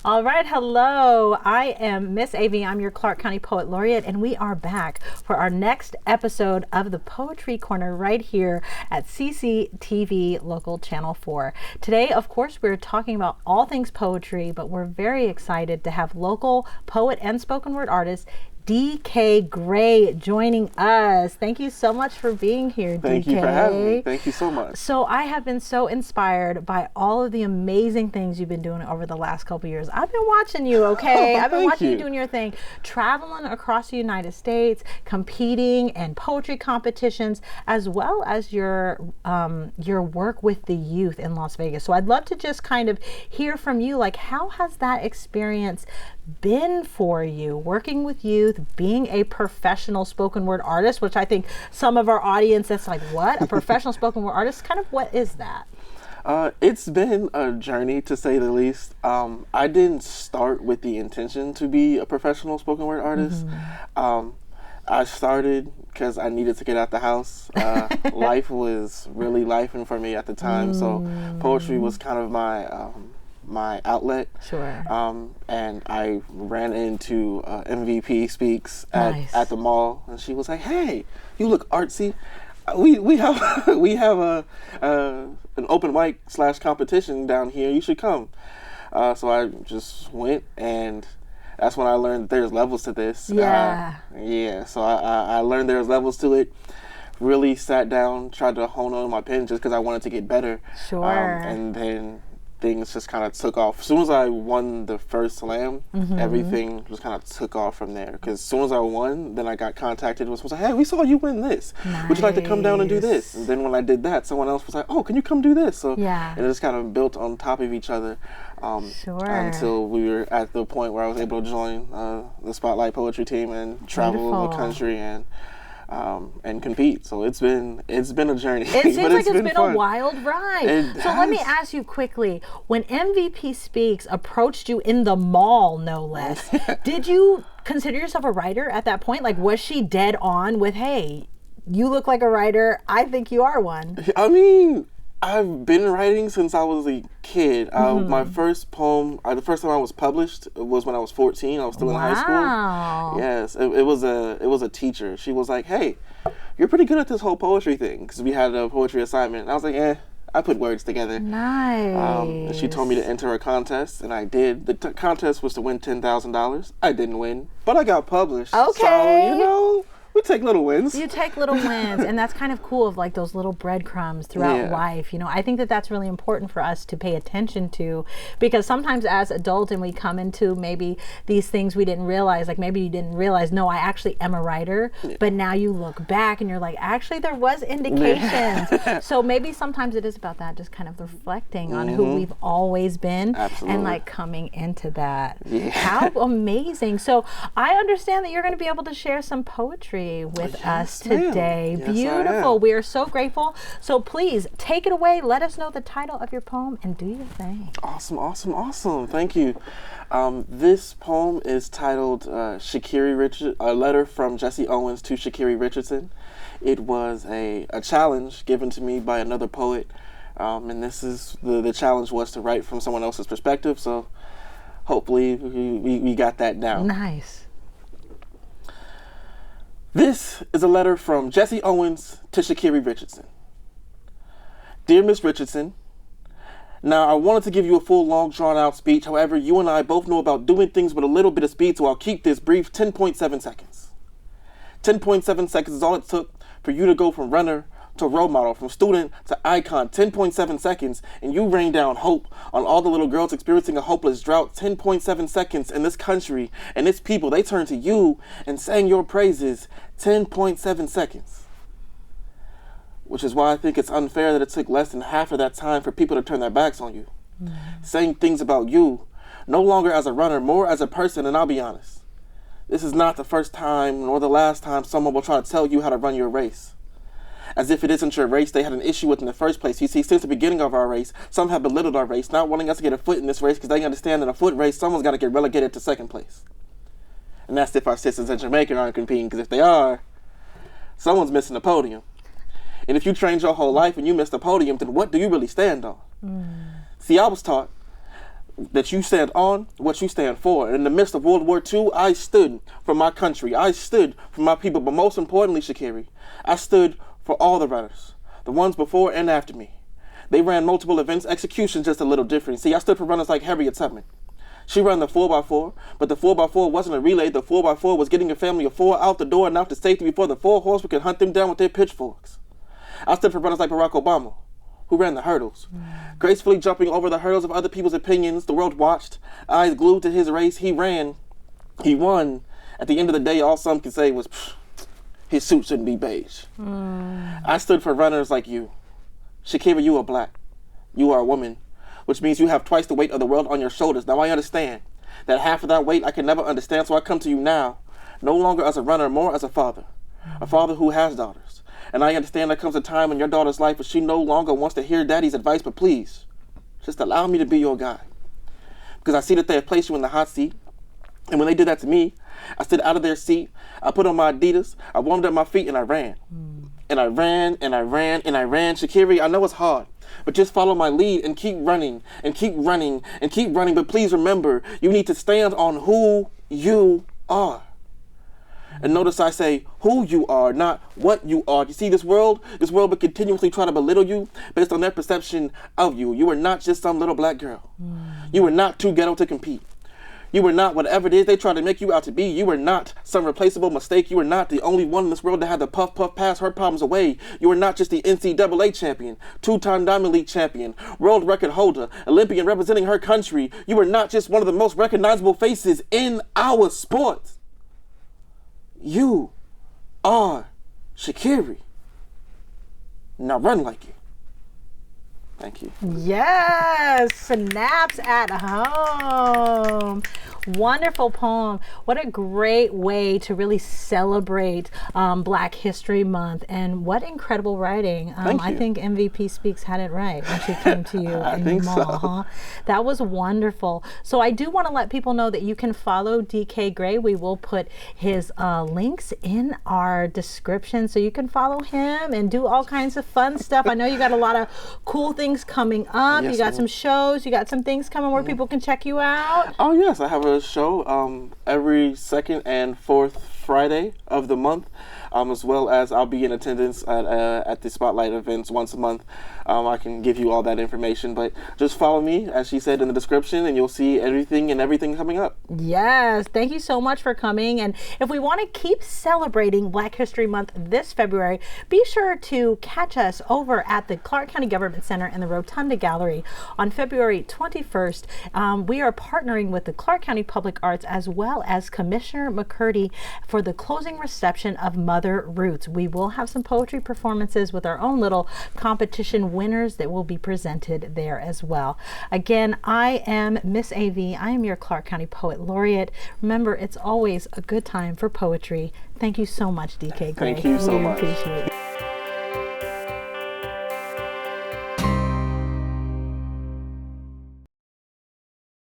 All right, hello. I am Miss AyeVee. I'm your Clark County Poet Laureate, and we are back for our next episode of the Poetry Corner right here at CCTV Local Channel 4. Today, of course, we're talking about all things poetry, but we're very excited to have local poet and spoken word artist D.K Grey joining us. Thank you so much for being here, D.K. Thank you for having me. Thank you so much. So I have been so inspired by all of the amazing things you've been doing over the last couple years. I've been watching you, okay? I've been watching you doing your thing, traveling across the United States, competing in poetry competitions, as well as your work with the youth in Las Vegas. So I'd love to just kind of hear from you, like, how has that experience been for you, working with youth, being a professional spoken word artist, which I think some of our audience, that's like, what? A professional spoken word artist? Kind of what is that? It's been a journey, to say the least. I didn't start with the intention to be a professional spoken word artist. I started because I needed to get out the house. Life was really lifing for me at the time, so poetry was kind of my outlet. Sure. And I ran into MVP Speaks at the mall, and she was like, "Hey, you look artsy. We have an open mic / competition down here. You should come." So I just went, and that's when I learned that there's levels to this. So I learned there's levels to it. Really sat down, tried to hone on my pen just because I wanted to get better. Sure. And then things just kind of took off. As soon as I won the first slam, everything just kind of took off from there. Because as soon as I won, then I got contacted and was like, "Hey, we saw you win this. Would you like to come down and do this?" And then when I did that, someone else was like, "Oh, can you come do this?" So and it just kind of built on top of each other until we were at the point where I was able to join the Spotlight Poetry team and travel the country and compete. So it's been a journey. It seems like it's been fun. A wild ride. So let me ask you quickly, when MVP Speaks approached you in the mall, no less, did you consider yourself a writer at that point? Like, was she dead on with, "Hey, you look like a writer, I think you are one"? I mean, I've been writing since I was a kid. My first poem, the first time I was published was when I was 14. I was still in high school. Yes, it was a teacher. She was like, "Hey, you're pretty good at this whole poetry thing," because we had a poetry assignment. And I was like, I put words together. Nice. And she told me to enter a contest, and I did. The contest was to win $10,000. I didn't win, but I got published. Okay. So, we take little wins. You take little wins, and that's kind of cool, of like those little breadcrumbs throughout life. I think that that's really important for us to pay attention to, because sometimes as adults, and we come into maybe these things we didn't realize, like maybe you didn't realize, no, I actually am a writer, but now you look back and you're like, actually there was indications. So maybe sometimes it is about that, just kind of reflecting on who we've always been. Absolutely. And like coming into that. How amazing. So I understand that you're going to be able to share some poetry with us today. Yes, beautiful. We are so grateful. So please take it away. Let us know the title of your poem and do your thing. Awesome. Thank you. This poem is titled Sha'Carri Richardson, a letter from Jesse Owens to Sha'Carri Richardson. It was a challenge given to me by another poet, and this is the challenge was to write from someone else's perspective. So hopefully we got that down. Nice. This is a letter from Jesse Owens to Sha'Carri Richardson. Dear Miss Richardson, now I wanted to give you a full, long, drawn-out speech. However, you and I both know about doing things with a little bit of speed, so I'll keep this brief. 10.7 seconds. 10.7 seconds is all it took for you to go from runner to role model, from student to icon. 10.7 seconds, and you rain down hope on all the little girls experiencing a hopeless drought. 10.7 seconds, and this country and its people, they turned to you and sang your praises. 10.7 seconds. Which is why I think it's unfair that it took less than half of that time for people to turn their backs on you. Saying things about you, no longer as a runner, more as a person. And I'll be honest, this is not the first time nor the last time someone will try to tell you how to run your race. As if it isn't your race they had an issue with in the first place. You see, since the beginning of our race, some have belittled our race, not wanting us to get a foot in this race because they understand that in a foot race, someone's got to get relegated to second place. And that's if our sisters in Jamaica aren't competing, because if they are, someone's missing the podium. And if you trained your whole life and you missed the podium, then what do you really stand on? See, I was taught that you stand on, what you stand for. In the midst of World War II, I stood for my country. I stood for my people. But most importantly, Sha'Carri, I stood for all the runners, the ones before and after me. They ran multiple events, executions just a little different. See, I stood for runners like Harriet Tubman. She ran the 4x4, but the 4x4 wasn't a relay. The 4x4 was getting a family of 4 out the door and out to safety before the 4 horsemen could hunt them down with their pitchforks. I stood for runners like Barack Obama, who ran the hurdles. Gracefully jumping over the hurdles of other people's opinions, the world watched, eyes glued to his race. He ran, he won. At the end of the day, all some could say was, his suit shouldn't be beige. I stood for runners like you. Sha'Carri, you are black. You are a woman, which means you have twice the weight of the world on your shoulders. Now I understand that half of that weight I can never understand, so I come to you now, no longer as a runner, more as a father who has daughters. And I understand there comes a time in your daughter's life where she no longer wants to hear daddy's advice, but please, just allow me to be your guy. Because I see that they have placed you in the hot seat. And when they did that to me, I stood out of their seat, I put on my Adidas, I warmed up my feet, and I ran. And I ran, and I ran, and I ran. Sha'Carri, I know it's hard, but just follow my lead and keep running, and keep running, and keep running. But please remember, you need to stand on who you are. And notice I say who you are, not what you are. You see, this world will continuously try to belittle you based on their perception of you. You are not just some little black girl. You are not too ghetto to compete. You are not whatever it is they try to make you out to be. You are not some replaceable mistake. You are not the only one in this world that had the puff pass her problems away. You are not just the NCAA champion, 2-time Diamond League champion, world record holder, Olympian representing her country. You are not just one of the most recognizable faces in our sport. You are Sha'Carri. Now run like it. Thank you. Yes, snaps at home. Wonderful poem. What a great way to really celebrate Black History Month, and what incredible writing. I think MVP Speaks had it right when she came to you in the mall. Huh? That was wonderful. So I do want to let people know that you can follow D.K Grey. We will put his links in our description, so you can follow him and do all kinds of fun stuff. I know you got a lot of cool things coming up. Yes, you got some shows, you got some things coming where people can check you out. Oh yes, I have a show every second and fourth Friday of the month, as well as I'll be in attendance at the Spotlight events once a month. I can give you all that information, but just follow me, as she said in the description, and you'll see everything coming up. Yes, thank you so much for coming. And if we want to keep celebrating Black History Month this February, be sure to catch us over at the Clark County Government Center in the Rotunda Gallery on February 21st. We are partnering with the Clark County Public Arts as well as Commissioner McCurdy for the closing reception of Mother Roots. We will have some poetry performances with our own little competition winners that will be presented there as well. Again, I am Miss AyeVee. I am your Clark County Poet Laureate. Remember, it's always a good time for poetry. Thank you so much, D.K Grey. Thank you so much. Appreciate it.